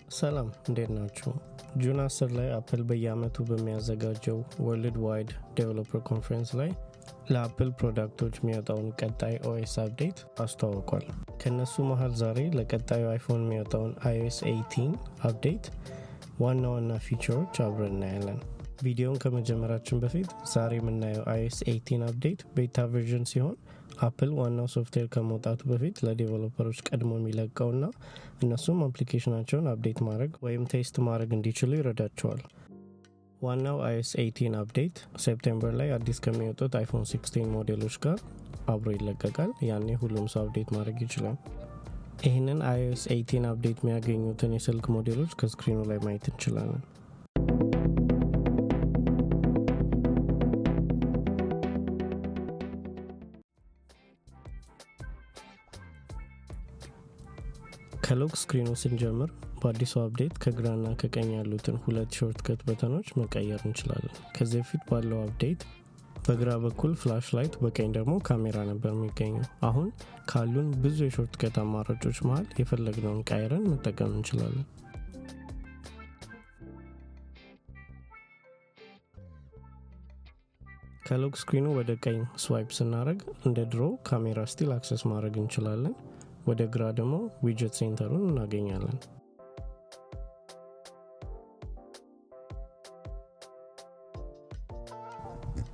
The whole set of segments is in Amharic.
ሰላም እንዴት ናችሁ? ጁን 10 ላይ አፕል በየአመቱ በሚያዘጋጀው ወርልድ ዋይድ ዴቨሎፐር ኮንፈረንስ ላይ ለአፕል ፕሮዳክቶች የሚወጣውን ቀጣይ ኦኤስ አፕዴት አስተዋውቋል። ከነሱ መሃል ዛሬ ለቀጣዩ አይፎን የሚወጣውን iOS 18 አፕዴት ዋና ዋና ፊቸሮች አብረን እናያለን። ቪዲዮውን ከመጀመራችን በፊት ዛሬ የምናየው iOS 18 አፕዴት ቤታ ቨርዥን ሲሆን አፕል ዋናው ሶፍትዌር ከመውጣቱ በፊት ለዴቨሎፐሮች ቀድሞ የሚለቀውና እነሱም አፕሊኬሽናቸውን አፕዴት ማድረግ ወይም ቴስት ማድረግ እንዲችሉ ይረዳቸዋል። ዋናው iOS 18 አፕዴት ሴፕቴምበር ላይ አዲስ ከሚወጡት አይፎን 16 ሞዴሎች ጋር አብሮ ይለቀቃል። ያኔ ሁሉም ሰው አፕዴት ማድረግ ይችላል። ይህንን iOS 18 አፕዴት የሚያገኙትን የስልክ ሞዴሎች ከስክሪኑ ላይ ማየት እንችላለን። ከሎክ ስክሪኑ ስንጀምር በአዲሱ አፕዴት ከግራና ከቀኝ ያሉትን ሁለት ሾርትከት በተኖች መቀየር እንችላለን። ከዚህ በፊት ባለው አፕዴት በግራ በኩል ፍላሽ ላይት በቀኝ ደግሞ ካሜራ ነበር የሚገኘው። አሁን ካሉን ብዙ የሾርትከት አማራጮች መሃል የፈለግነውን ቀይረን መጠቀም እንችላለን። ከሎክ ስክሪኑ ወደ ቀኝ ስዋይፕ ስናደርግ እንደ ድሮ ካሜራ ስቲል አክሰስ ማድረግ እንችላለን። ወደ ግራ ደግሞ ዊጀት ሴንተሩን እናገኛለን።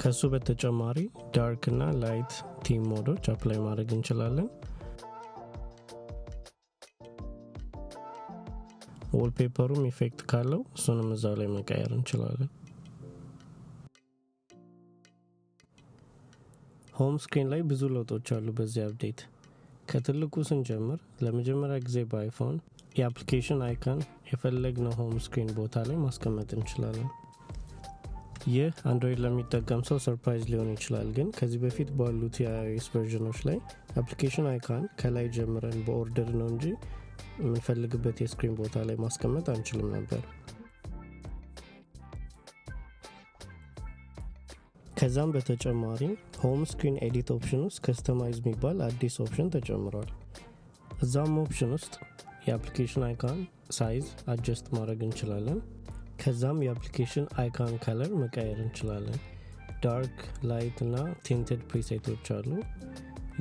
ከሱ በተጨማሪ ዳርክ እና ላይት ቲም ሞዶች አፕላይ ማድረግ እንችላለን። ዎልፔፐሩም ኢፌክት ካለው እሱንም እዛው ላይ መቀየር እንችላለን። ሆም ስክሪን ላይ ብዙ ለውጦች አሉ በዚህ አፕዴት። ከትልቁ ስንጀምር ለመጀመሪያ ጊዜ በአይፎን የአፕሊኬሽን አይካን የፈለግነው ሆም ስክሪን ቦታ ላይ ማስቀመጥ እንችላለን። ይህ አንድሮይድ ለሚጠቀም ሰው ሰርፕራይዝ ሊሆን ይችላል፣ ግን ከዚህ በፊት ባሉት የአይኦኤስ ቨርዥኖች ላይ አፕሊኬሽን አይካን ከላይ ጀምረን በኦርደር ነው እንጂ የምንፈልግበት የስክሪን ቦታ ላይ ማስቀመጥ አንችልም ነበር። ከዛም በተጨማሪ ሆም ስክሪን ኤዲት ኦፕሽን ውስጥ ከስተማይዝ የሚባል አዲስ ኦፕሽን ተጨምሯል። እዛም ኦፕሽን ውስጥ የአፕሊኬሽን አይካን ሳይዝ አጀስት ማድረግ እንችላለን። ከዛም የአፕሊኬሽን አይካን ከለር መቀየር እንችላለን። ዳርክ፣ ላይት እና ቲንትድ ፕሪሴቶች አሉ።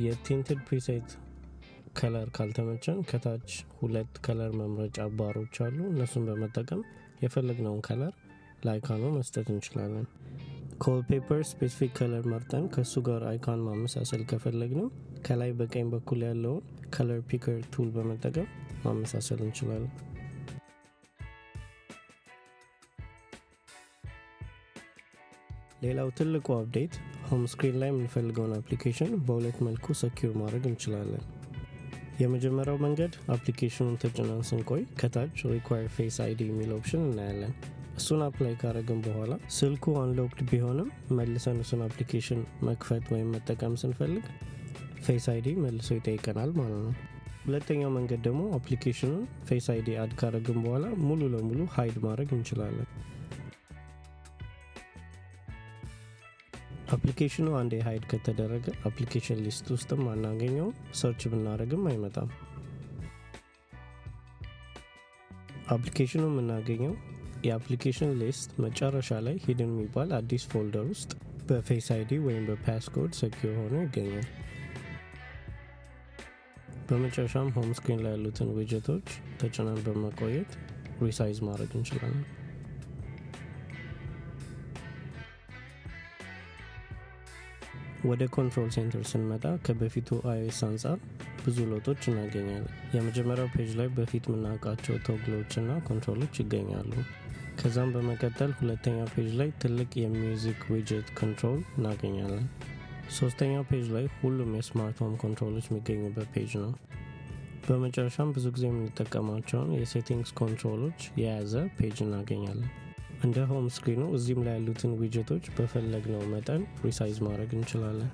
የቲንትድ ፕሪሴት ከለር ካልተመቸን ከታች ሁለት ከለር መምረጫ ባሮች አሉ። እነሱን በመጠቀም የፈለግነውን ከለር ለአይካኑ መስጠት እንችላለን። ከወልፔፐር ስፔሲፊክ ከለር መርጠን ከሱ ጋር አይካን ማመሳሰል ከፈለግንም ከላይ በቀኝ በኩል ያለውን ከለር ፒከር ቱል በመጠቀም ማመሳሰል እንችላለን። ሌላው ትልቁ አፕዴት ሆም ስክሪን ላይ የምንፈልገውን አፕሊኬሽን በሁለት መልኩ ሰኪዩር ማድረግ እንችላለን። የመጀመሪያው መንገድ አፕሊኬሽኑን ተጭነን ስንቆይ ከታች ሪኳየር ፌስ አይዲ የሚል ኦፕሽን እናያለን። እሱን አፕላይ ካረግን በኋላ ስልኩ አንሎክድ ቢሆንም መልሰን እሱን አፕሊኬሽን መክፈት ወይም መጠቀም ስንፈልግ ፌስ አይዲ መልሶ ይጠይቀናል ማለት ነው። ሁለተኛው መንገድ ደግሞ አፕሊኬሽኑን ፌስ አይዲ አድ ካረግን በኋላ ሙሉ ለሙሉ ሃይድ ማድረግ እንችላለን። አፕሊኬሽኑ አንዴ ሃይድ ከተደረገ አፕሊኬሽን ሊስት ውስጥም አናገኘው፣ ሰርች ብናረግም አይመጣም። አፕሊኬሽኑ የምናገኘው የአፕሊኬሽን ሊስት መጨረሻ ላይ ሂድን የሚባል አዲስ ፎልደር ውስጥ በፌስ አይዲ ወይም በፓስኮድ ሰኪዩር ሆኖ ይገኛል። በመጨረሻም ሆም ስክሪን ላይ ያሉትን ዊጀቶች ተጭነን በመቆየት ሪሳይዝ ማድረግ እንችላለን። ወደ ኮንትሮል ሴንተር ስንመጣ ከበፊቱ iOS አንጻር ብዙ ለውጦች እናገኛለን። የመጀመሪያው ፔጅ ላይ በፊት የምናውቃቸው ቶግሎች እና ኮንትሮሎች ይገኛሉ። ከዛም በመቀጠል ሁለተኛው ፔጅ ላይ ትልቅ የሚውዚክ ዊጀት ኮንትሮል እናገኛለን። ሶስተኛው ፔጅ ላይ ሁሉም የስማርት ሆም ኮንትሮሎች የሚገኙበት ፔጅ ነው። በመጨረሻም ብዙ ጊዜ የምንጠቀማቸውን የሴቲንግስ ኮንትሮሎች የያዘ ፔጅ እናገኛለን። እንደ ሆም ስክሪኑ እዚህም ላይ ያሉትን ዊጀቶች በፈለግነው መጠን ሪሳይዝ ማድረግ እንችላለን።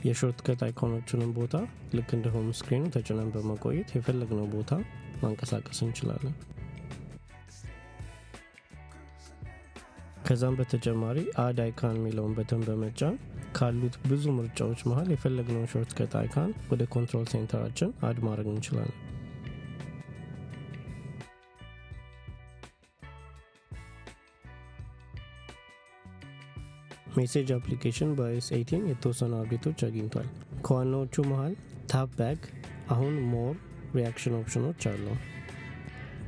የሾርትከት አይኮኖቹንም ቦታ ልክ እንደ ሆም ስክሪኑ ተጭነን በመቆየት የፈለግነው ቦታ ማንቀሳቀስ እንችላለን። ከዛም በተጨማሪ አድ አይካን የሚለውን በተን በመጫን ካሉት ብዙ ምርጫዎች መሃል የፈለግነውን ሾርትከት አይካን ወደ ኮንትሮል ሴንተራችን አድ ማድረግ እንችላለን። ሜሴጅ አፕሊኬሽን በiOS 18 የተወሰኑ አፕዴቶች አግኝቷል። ከዋናዎቹ መሃል ታፕ ባክ አሁን ሞር ሪያክሽን ኦፕሽኖች አሉ።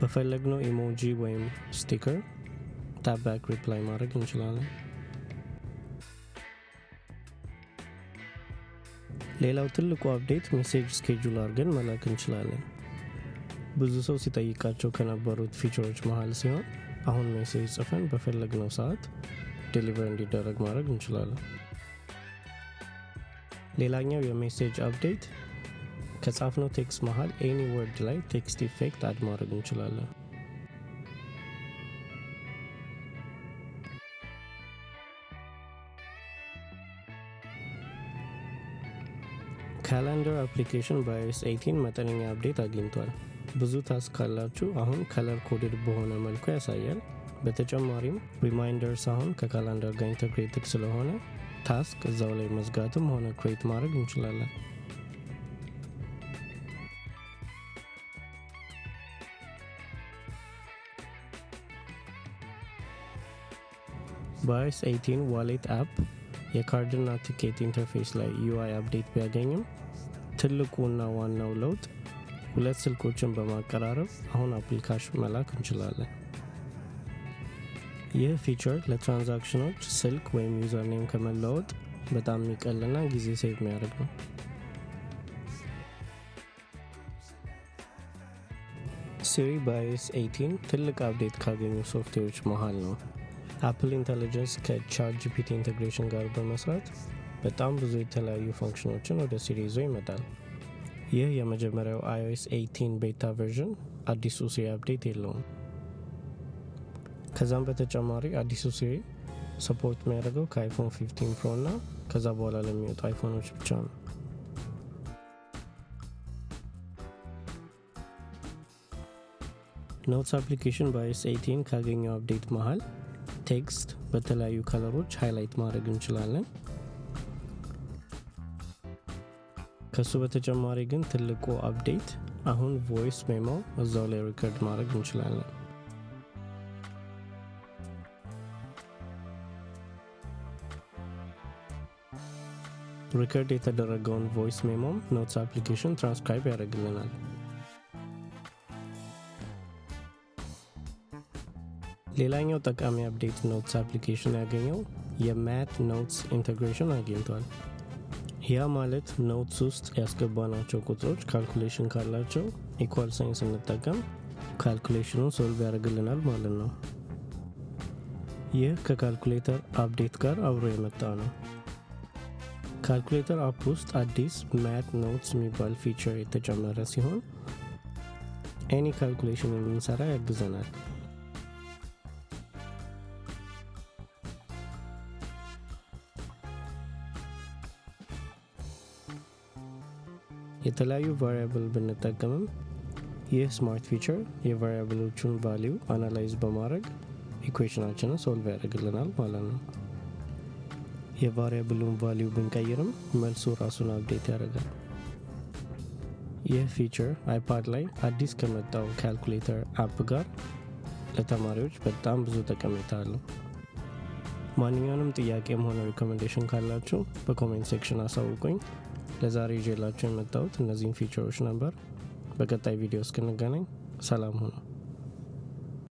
በፈለግነው ኢሞጂ ወይም ስቲከር ታፕ ባክ ሪፕላይ ማድረግ እንችላለን። ሌላው ትልቁ አፕዴት ሜሴጅ ስኬጁል አድርገን መላክ እንችላለን። ብዙ ሰው ሲጠይቃቸው ከነበሩት ፊቸሮች መሃል ሲሆን አሁን ሜሴጅ ጽፈን በፈለግነው ሰዓት ዴሊቨር እንዲደረግ ማድረግ እንችላለን። ሌላኛው የሜሴጅ አፕዴት ከጻፍነው ቴክስት መሃል ኤኒ ወርድ ላይ ቴክስት ኢፌክት አድ ማድረግ እንችላለን። ካላንደር አፕሊኬሽን በiOS 18 መጠነኛ አፕዴት አግኝቷል። ብዙ ታስክ ካላችሁ አሁን ከለር ኮድድ በሆነ መልኩ ያሳያል። በተጨማሪም ሪማይንደርስ አሁን ከካላንደር ጋር ኢንተግሬትድ ስለሆነ ታስክ እዛው ላይ መዝጋትም ሆነ ክሬት ማድረግ እንችላለን። በiOS 18 ዋሌት አፕ የካርድና ቲኬት ኢንተርፌስ ላይ UI አፕዴት ቢያገኝም ትልቁና ዋናው ለውጥ ሁለት ስልኮችን በማቀራረብ አሁን አፕል ካሽ መላክ እንችላለን። ይህ ፊቸር ለትራንዛክሽኖች ስልክ ወይም ዩዘርኔም ከመለወጥ በጣም የሚቀልና ጊዜ ሴቭ የሚያደርግ ነው። ሲሪ በiOS 18 ትልቅ አፕዴት ካገኙ ሶፍትዌሮች መሃል ነው። አፕል ኢንተለጀንስ ከቻትጂፒቲ ኢንቴግሬሽን ጋር በመስራት በጣም ብዙ የተለያዩ ፈንክሽኖችን ወደ ሲሪ ይዞ ይመጣል። ይህ የመጀመሪያው iOS 18 ቤታ ቨርዥን አዲሱ ሲሪ አፕዴት የለውም። ከዛም በተጨማሪ አዲሱ ሲሪ ሰፖርት የሚያደርገው ከአይፎን 15 ፕሮ እና ከዛ በኋላ ለሚወጡ አይፎኖች ብቻ ነው። ኖትስ አፕሊኬሽን በiOS 18 ካገኘው አፕዴት መሃል ቴክስት በተለያዩ ከለሮች ሃይላይት ማድረግ እንችላለን። ከሱ በተጨማሪ ግን ትልቁ አፕዴት አሁን ቮይስ ሜሞ እዛው ላይ ሪከርድ ማድረግ እንችላለን። ሪከርድ የተደረገውን ቮይስ ሜሞም ኖትስ አፕሊኬሽን ትራንስክራይብ ያደርግልናል። ሌላኛው ጠቃሚ አፕዴት ኖትስ አፕሊኬሽን ያገኘው የማት ኖትስ ኢንቴግሬሽን አግኝቷል። ያ ማለት ኖትስ ውስጥ ያስገባናቸው ቁጥሮች ካልኩሌሽን ካላቸው ኢኳል ሳይን ስንጠቀም ካልኩሌሽኑን ሶልቭ ያደርግልናል ማለት ነው። ይህ ከካልኩሌተር አፕዴት ጋር አብሮ የመጣ ነው። ካልኩሌተር አፕ ውስጥ አዲስ ማት ኖትስ የሚባል ፊቸር የተጨመረ ሲሆን ኤኒ ካልኩሌሽን እንድንሰራ ያግዘናል። የተለያዩ ቫሪያብል ብንጠቀምም ይህ ስማርት ፊቸር የቫሪያብሎቹን ቫሊዩ አናላይዝ በማድረግ ኢኩዌሽናችንን ሶልቭ ያደርግልናል ማለት ነው። የቫሪያብሉን ቫሊዩ ብንቀይርም መልሱ ራሱን አፕዴት ያደርጋል። ይህ ፊቸር አይፓድ ላይ አዲስ ከመጣው ካልኩሌተር አፕ ጋር ለተማሪዎች በጣም ብዙ ጠቀሜታ አለው። ማንኛውንም ጥያቄም ሆነ ሪኮሜንዴሽን ካላችሁ በኮሜንት ሴክሽን አሳውቁኝ። ለዛሬ ይዤላችሁ የመጣሁት እነዚህን ፊቸሮች ነበር። በቀጣይ ቪዲዮ እስክንገናኝ ሰላም ሁኑ።